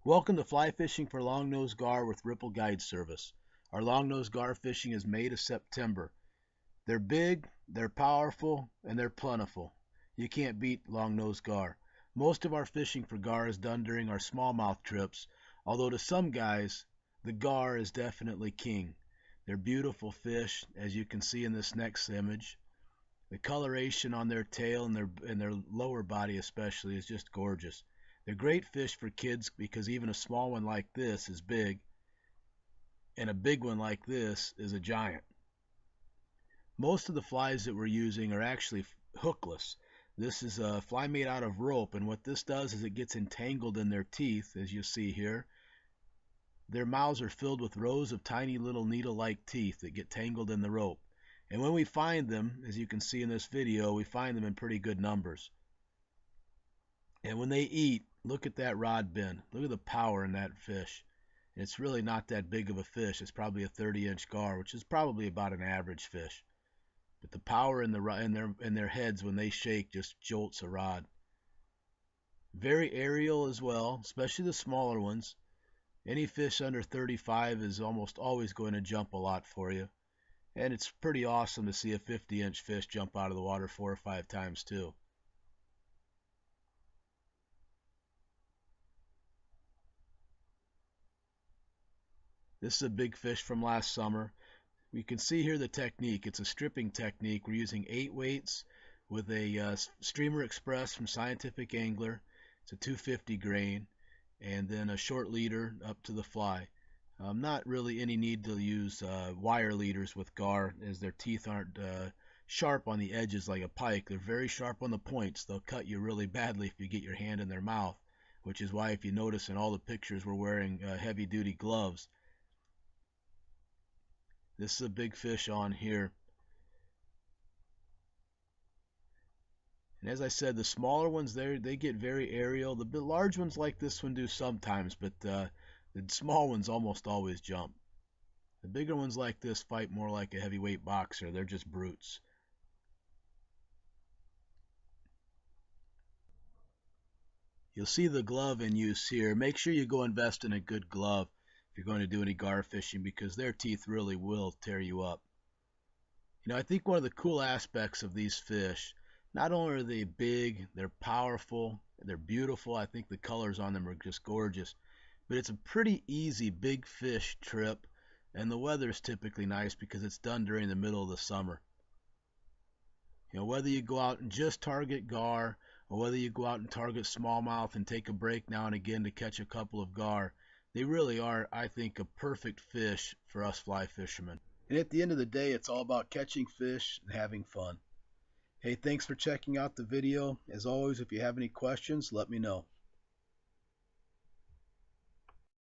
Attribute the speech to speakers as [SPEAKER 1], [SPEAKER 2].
[SPEAKER 1] Welcome to fly fishing for longnose gar with Ripple Guide Service. Our longnose gar fishing is May to September. They're big, they're powerful, and they're plentiful. You can't beat longnose gar. Most of our fishing for gar is done during our smallmouth trips, although to some guys, the gar is definitely king. They're beautiful fish, as you can see in this next image. The coloration on their tail and their lower body especially is just gorgeous. They're great fish for kids because even a small one like this is big, and a big one like this is a giant. Most of the flies that we're using are actually hookless. This is a fly made out of rope, and what this does is it gets entangled in their teeth, as you see here. Their mouths are filled with rows of tiny little needle-like teeth that get tangled in the rope. And when we find them, as you can see in this video, we find them in pretty good numbers. And when they eat, look at that rod bend. Look at the power in that fish. It's really not that big of a fish. It's probably a 30-inch gar, which is probably about an average fish. But the power in their heads when they shake just jolts a rod. Very aerial as well, especially the smaller ones. Any fish under 35 is almost always going to jump a lot for you. And it's pretty awesome to see a 50-inch fish jump out of the water 4 or 5 times too. This is a big fish from last summer. We can see here the technique. It's a stripping technique. We're using 8 weights with a Streamer Express from Scientific Angler. It's a 250 grain, and then a short leader up to the fly. Not really any need to use wire leaders with gar, as their teeth aren't sharp on the edges like a pike. They're very sharp on the points. They'll cut you really badly if you get your hand in their mouth, which is why if you notice in all the pictures we're wearing heavy-duty gloves. This is a big fish on here. And as I said, the smaller ones there, they get very aerial. The large ones like this one do sometimes, but the small ones almost always jump. The bigger ones like this fight more like a heavyweight boxer. They're just brutes. You'll see the glove in use here. Make sure you go invest in a good glove if you're going to do any gar fishing, because their teeth really will tear you up. You know, I think one of the cool aspects of these fish, not only are they big, they're powerful, they're beautiful. I think the colors on them are just gorgeous. But it's a pretty easy big fish trip, and the weather is typically nice because it's done during the middle of the summer. You know, whether you go out and just target gar, or whether you go out and target smallmouth and take a break now and again to catch a couple of gar, they really are, I think, a perfect fish for us fly fishermen. And at the end of the day, it's all about catching fish and having fun. Hey, thanks for checking out the video. As always, if you have any questions, let me know.